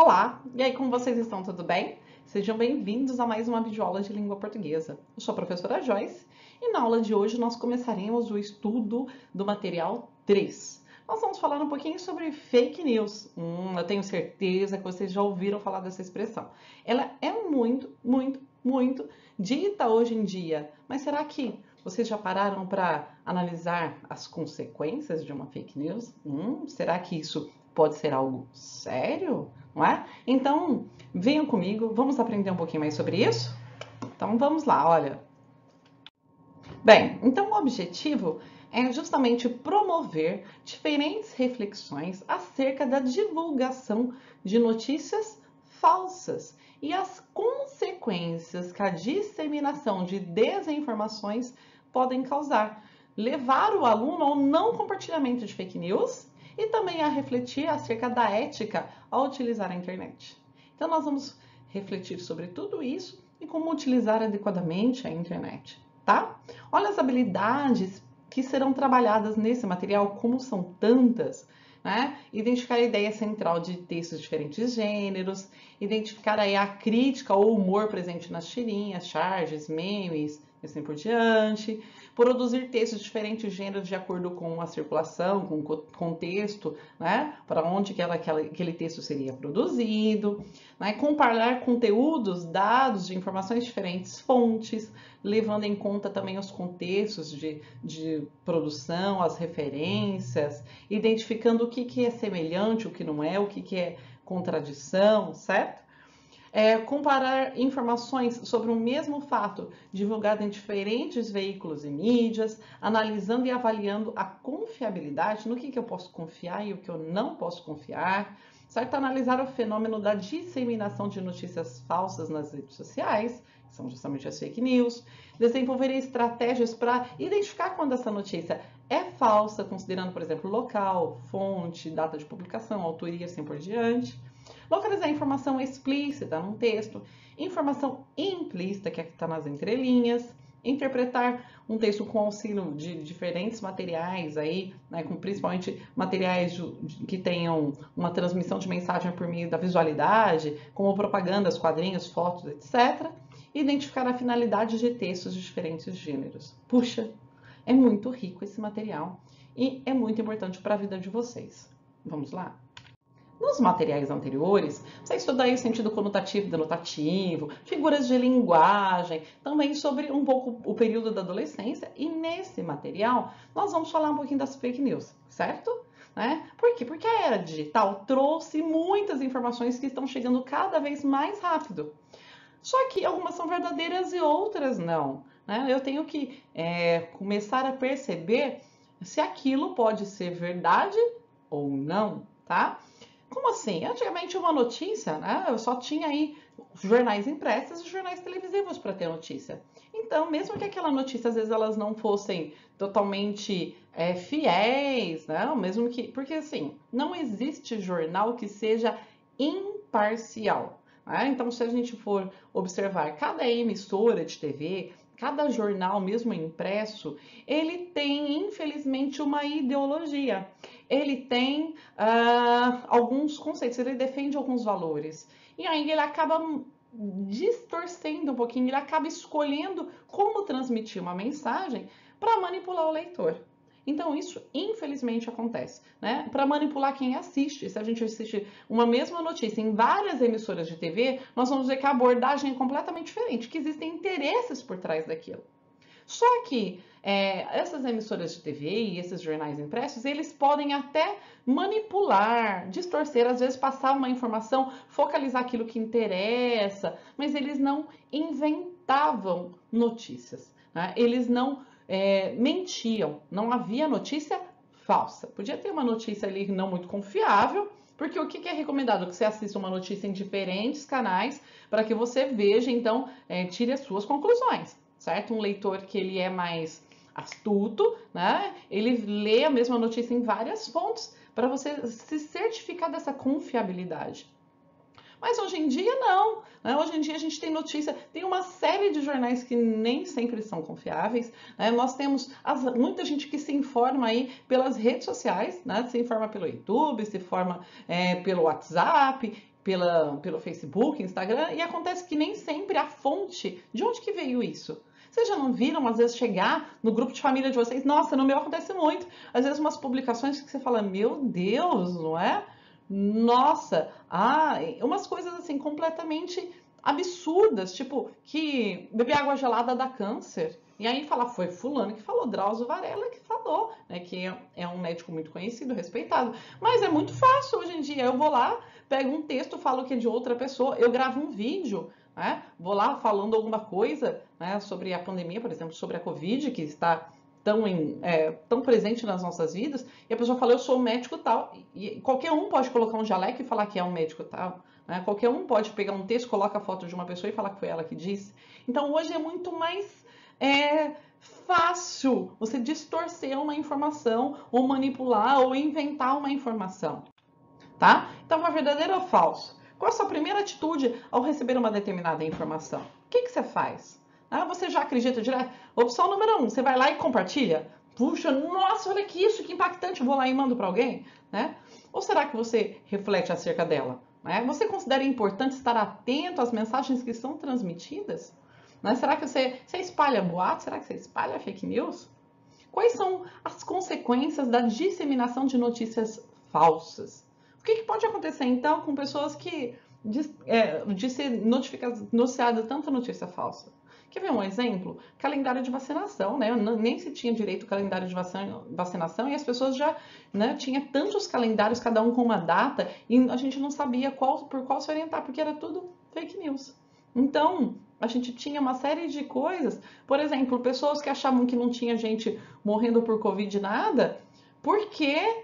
Olá, e aí como vocês estão? Tudo bem? Sejam bem-vindos a mais uma videoaula de língua portuguesa. Eu sou a professora Joyce e na aula de hoje nós começaremos o estudo do material 3. Nós vamos falar um pouquinho sobre fake news. Eu tenho certeza que vocês já ouviram falar dessa expressão. Ela é muito dita hoje em dia, mas será que vocês já pararam para analisar as consequências de uma fake news? Será que isso pode ser algo sério? Não é? Então, venham comigo, vamos aprender um pouquinho mais sobre isso? Então, vamos lá, olha. Bem, então o objetivo é justamente promover diferentes reflexões acerca da divulgação de notícias falsas e as consequências que a disseminação de desinformações podem causar, levar o aluno ao não compartilhamento de fake news e também a refletir acerca da ética ao utilizar a internet. Então, nós vamos refletir sobre tudo isso e como utilizar adequadamente a internet, tá? Olha as habilidades que serão trabalhadas nesse material, como são tantas, né? Identificar a ideia central de textos de diferentes gêneros, identificar aí a crítica ou humor presente nas tirinhas, charges, memes, e assim por diante, produzir textos de diferentes gêneros de acordo com a circulação, com o contexto, né? Para onde aquele texto seria produzido, né? Comparar conteúdos, dados de informações de diferentes fontes, levando em conta também os contextos de produção, as referências, identificando o que é semelhante, o que não é, o que é contradição, certo? Comparar informações sobre o mesmo fato divulgado em diferentes veículos e mídias, analisando e avaliando a confiabilidade, no que eu posso confiar e o que eu não posso confiar, certo? Analisar o fenômeno da disseminação de notícias falsas nas redes sociais, que são justamente as fake news, desenvolver estratégias para identificar quando essa notícia é falsa, considerando, por exemplo, local, fonte, data de publicação, autoria, assim por diante. Localizar informação explícita num texto, informação implícita, que está nas entrelinhas, interpretar um texto com auxílio de diferentes materiais, aí, né, com principalmente materiais que tenham uma transmissão de mensagem por meio da visualidade, como propagandas, quadrinhos, fotos, etc. E identificar a finalidade de textos de diferentes gêneros. Puxa, é muito rico esse material e é muito importante para a vida de vocês. Vamos lá? Nos materiais anteriores, você estudou aí o sentido conotativo e denotativo, figuras de linguagem, também sobre um pouco o período da adolescência. E nesse material, nós vamos falar um pouquinho das fake news, certo? Por quê? Porque a era digital trouxe muitas informações que estão chegando cada vez mais rápido. Só que algumas são verdadeiras e outras não. Eu tenho que começar a perceber se aquilo pode ser verdade ou não, tá? Como assim? Antigamente uma notícia, né? Eu só tinha aí jornais impressos e jornais televisivos para ter notícia. Então, mesmo que aquela notícia, às vezes, elas não fossem totalmente fiéis, né? Mesmo que... Porque, assim, não existe jornal que seja imparcial. Né? Então, se a gente for observar cada emissora de TV, cada jornal, mesmo impresso, ele tem, infelizmente, uma ideologia. Ele tem alguns conceitos, ele defende alguns valores. E aí ele acaba distorcendo um pouquinho, ele acaba escolhendo como transmitir uma mensagem para manipular o leitor. Então, isso, infelizmente, acontece, né? Para manipular quem assiste. Se a gente assiste uma mesma notícia em várias emissoras de TV, nós vamos ver que a abordagem é completamente diferente, que existem interesses por trás daquilo. Só que essas emissoras de TV e esses jornais impressos, eles podem até manipular, distorcer, às vezes passar uma informação, focalizar aquilo que interessa, mas eles não inventavam notícias, né? Eles não mentiam, não havia notícia falsa. Podia ter uma notícia ali não muito confiável, porque o que é recomendado? Que você assista uma notícia em diferentes canais para que você veja, então, tire as suas conclusões, certo? Um leitor que ele é mais astuto, né? Ele lê a mesma notícia em várias fontes para você se certificar dessa confiabilidade. Mas hoje em dia não, né? Hoje em dia a gente tem notícia, tem uma série de jornais que nem sempre são confiáveis, né? Nós temos muita gente que se informa aí pelas redes sociais, né? Se informa pelo YouTube, se informa pelo WhatsApp, pelo Facebook, Instagram, e acontece que nem sempre a fonte, de onde que veio isso? Vocês já não viram, às vezes, chegar no grupo de família de vocês? Nossa, no meu acontece muito. Às vezes, umas publicações que você fala, meu Deus, não é? Nossa, umas coisas assim completamente absurdas, tipo que beber água gelada dá câncer. E aí fala, foi fulano que falou, Drauzio Varela que falou, né? Que é um médico muito conhecido, respeitado. Mas é muito fácil hoje em dia. Eu vou lá, pego um texto, falo que é de outra pessoa, eu gravo um vídeo, né? Vou lá falando alguma coisa, né, sobre a pandemia, por exemplo, sobre a Covid, que está tão presente nas nossas vidas, e a pessoa fala, eu sou médico tal, e qualquer um pode colocar um jaleco e falar que é um médico tal, né? Qualquer um pode pegar um texto, coloca a foto de uma pessoa e falar que foi ela que disse. Então hoje é muito mais fácil você distorcer uma informação, ou manipular, ou inventar uma informação, tá? Então é verdadeiro ou falso? Qual a sua primeira atitude ao receber uma determinada informação? O que você faz? Você já acredita direto? Opção número 1, você vai lá e compartilha? Puxa, nossa, olha que isso, que impactante, vou lá e mando para alguém, né? Ou será que você reflete acerca dela? Né? Você considera importante estar atento às mensagens que são transmitidas? Né? Será que você espalha boatos? Será que você espalha fake news? Quais são as consequências da disseminação de notícias falsas? O que pode acontecer, então, com pessoas que de ser noticiada tanta notícia falsa? Quer ver um exemplo? Calendário de vacinação, né? Nem se tinha direito ao calendário de vacinação e as pessoas já, né, tinha tantos calendários, cada um com uma data, e a gente não sabia por qual se orientar, porque era tudo fake news. Então, a gente tinha uma série de coisas, por exemplo, pessoas que achavam que não tinha gente morrendo por Covid nada, porque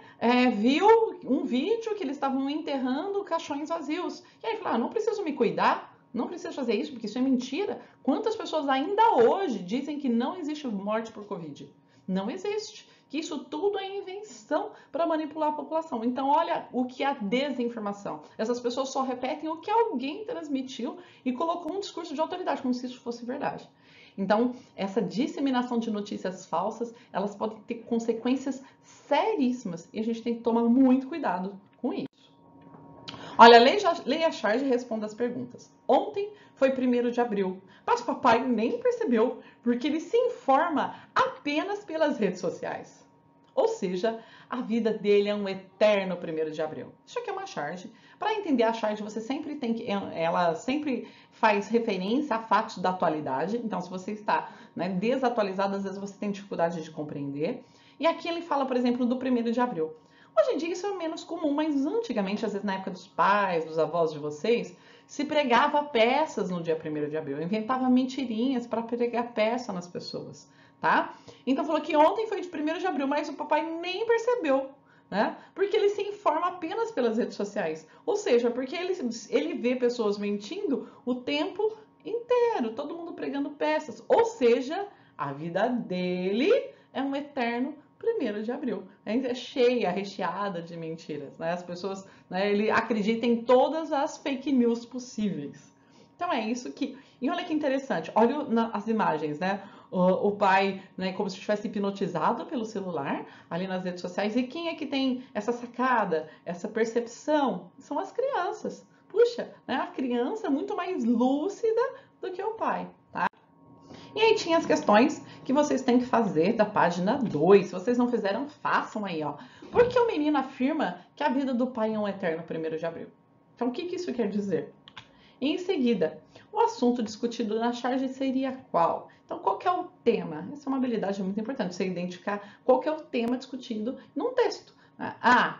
viu um vídeo que eles estavam enterrando caixões vazios. E aí falaram, não preciso me cuidar, não preciso fazer isso, porque isso é mentira. Quantas pessoas ainda hoje dizem que não existe morte por Covid? Não existe. Que isso tudo é invenção para manipular a população. Então, olha o que é a desinformação. Essas pessoas só repetem o que alguém transmitiu e colocou um discurso de autoridade, como se isso fosse verdade. Então, essa disseminação de notícias falsas, elas podem ter consequências seríssimas e a gente tem que tomar muito cuidado com isso. Olha, leia a charge e responda as perguntas. Ontem foi 1º de abril, mas o papai nem percebeu, porque ele se informa apenas pelas redes sociais. Ou seja, a vida dele é um eterno 1º de abril. Isso aqui é uma charge. Para entender a charge, você sempre ela sempre faz referência a fatos da atualidade. Então, se você está, né, desatualizado, às vezes você tem dificuldade de compreender. E aqui ele fala, por exemplo, do 1º de abril. Hoje em dia isso é menos comum, mas antigamente, às vezes na época dos pais, dos avós de vocês, se pregava peças no dia 1º de abril, inventava mentirinhas para pregar peça nas pessoas, tá? Então falou que ontem foi de 1º de abril, mas o papai nem percebeu, né? Porque ele se informa apenas pelas redes sociais, ou seja, porque ele vê pessoas mentindo o tempo inteiro, todo mundo pregando peças, ou seja, a vida dele é um eterno 1º de abril. É cheia, recheada de mentiras, né? As pessoas, né, ele acredita em todas as fake news possíveis. Então é isso que... E olha que interessante, olha as imagens, né? O pai, né, como se estivesse hipnotizado pelo celular, ali nas redes sociais. E quem é que tem essa sacada, essa percepção? São as crianças. Puxa, né, a criança é muito mais lúcida do que o pai, tá? E aí tinha as questões que vocês têm que fazer da página 2. Se vocês não fizeram, façam aí, ó. Por que o menino afirma que a vida do pai é um eterno 1º de abril? Então, o que isso quer dizer? E em seguida, o assunto discutido na charge seria qual? Então, qual que é o tema? Essa é uma habilidade muito importante, você identificar qual que é o tema discutido num texto. A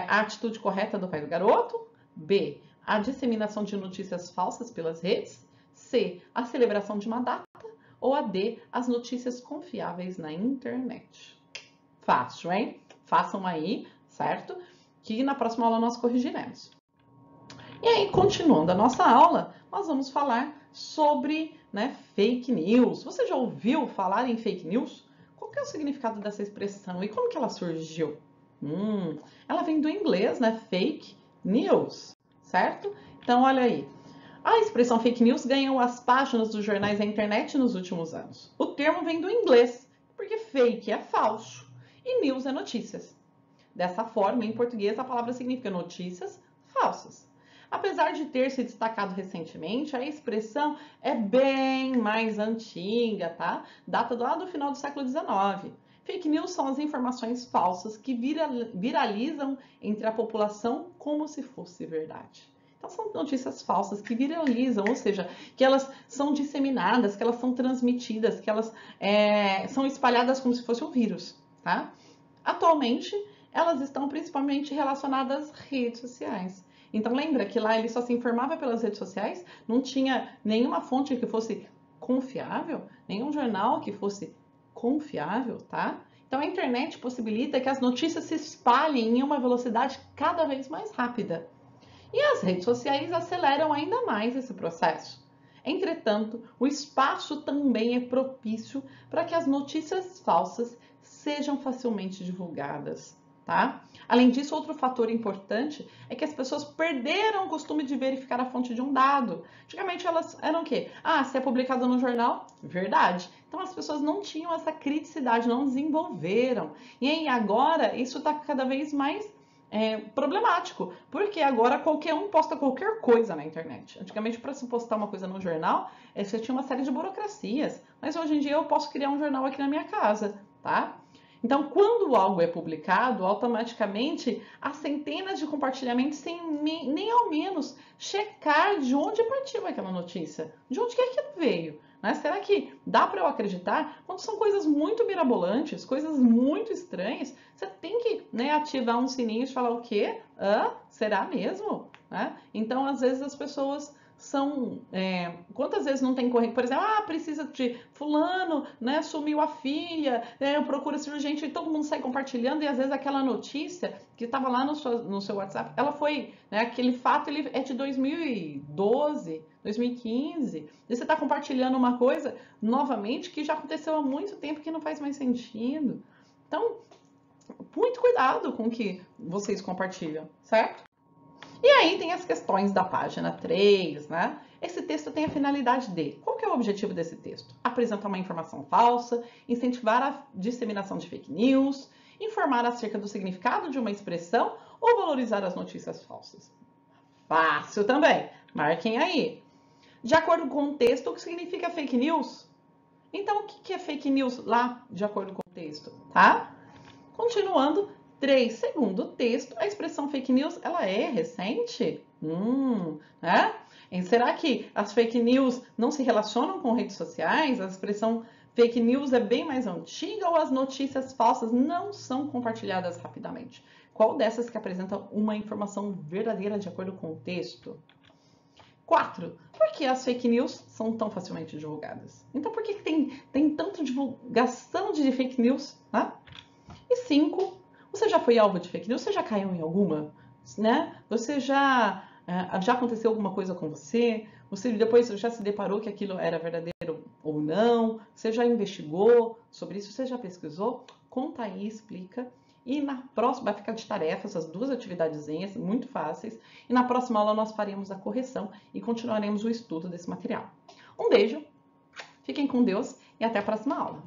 atitude correta do pai do garoto. B, a disseminação de notícias falsas pelas redes. C, a celebração de uma data. Ou a D, as notícias confiáveis na internet. Fácil, hein? Façam aí, certo? Que na próxima aula nós corrigiremos. E aí, continuando a nossa aula, nós vamos falar sobre, né, fake news. Você já ouviu falar em fake news? Qual que é o significado dessa expressão e como que ela surgiu? Ela vem do inglês, né? Fake news, certo? Então, olha aí. A expressão fake news ganhou as páginas dos jornais da internet nos últimos anos. O termo vem do inglês, porque fake é falso e news é notícias. Dessa forma, em português, a palavra significa notícias falsas. apesar de ter se destacado recentemente, a expressão é bem mais antiga, tá? Data lá do final do século XIX. Fake news são as informações falsas que viralizam entre a população como se fosse verdade. Então, são notícias falsas que viralizam, ou seja, que elas são disseminadas, que elas são transmitidas, que elas são espalhadas como se fosse um vírus, tá? Atualmente, elas estão principalmente relacionadas às redes sociais. Então, lembra que lá ele só se informava pelas redes sociais, não tinha nenhuma fonte que fosse confiável, nenhum jornal que fosse confiável, tá? Então, a internet possibilita que as notícias se espalhem em uma velocidade cada vez mais rápida. E as redes sociais aceleram ainda mais esse processo. Entretanto, o espaço também é propício para que as notícias falsas sejam facilmente divulgadas, tá? Além disso, outro fator importante é que as pessoas perderam o costume de verificar a fonte de um dado. Antigamente elas eram o quê? Ah, se é publicado no jornal, verdade. Então as pessoas não tinham essa criticidade, não desenvolveram. E aí agora isso está cada vez mais problemático, porque agora qualquer um posta qualquer coisa na internet. Antigamente, para se postar uma coisa no jornal, você tinha uma série de burocracias, mas hoje em dia eu posso criar um jornal aqui na minha casa, tá? Então, quando algo é publicado, automaticamente há centenas de compartilhamentos sem nem ao menos checar de onde partiu aquela notícia, de onde que aquilo veio. Né? Será que dá para eu acreditar? Quando são coisas muito mirabolantes, coisas muito estranhas, você tem que, né, ativar um sininho e falar o quê? Será mesmo? Né? Então, às vezes as pessoas são... quantas vezes não tem corrente? Por exemplo, precisa de fulano, né, sumiu a filha, procura-se urgente, e todo mundo sai compartilhando, e às vezes aquela notícia que estava lá no seu WhatsApp, ela foi, né, aquele fato ele é de 2012, 2015, e você está compartilhando uma coisa, novamente, que já aconteceu há muito tempo, que não faz mais sentido. Então, muito cuidado com o que vocês compartilham, certo? E aí tem as questões da página 3, né? Esse texto tem a finalidade de... Qual que é o objetivo desse texto? Apresentar uma informação falsa, incentivar a disseminação de fake news, informar acerca do significado de uma expressão ou valorizar as notícias falsas. Fácil também. Marquem aí. De acordo com o texto, o que significa fake news? Então, o que é fake news lá, de acordo com o texto, tá? Continuando... 3. Segundo o texto, a expressão fake news, ela é recente? Né? E será que as fake news não se relacionam com redes sociais? A expressão fake news é bem mais antiga ou as notícias falsas não são compartilhadas rapidamente? Qual dessas que apresenta uma informação verdadeira de acordo com o texto? 4. Por que as fake news são tão facilmente divulgadas? Então, por que tem tanta divulgação de fake news? Né? E 5. Você já foi alvo de fake news? Você já caiu em alguma? Né? Você já aconteceu alguma coisa com você? Você depois já se deparou que aquilo era verdadeiro ou não? Você já investigou sobre isso? Você já pesquisou? Conta aí, explica. E na próxima, vai ficar de tarefa essas 2 atividadezinhas, muito fáceis. E na próxima aula nós faremos a correção e continuaremos o estudo desse material. Um beijo, fiquem com Deus e até a próxima aula.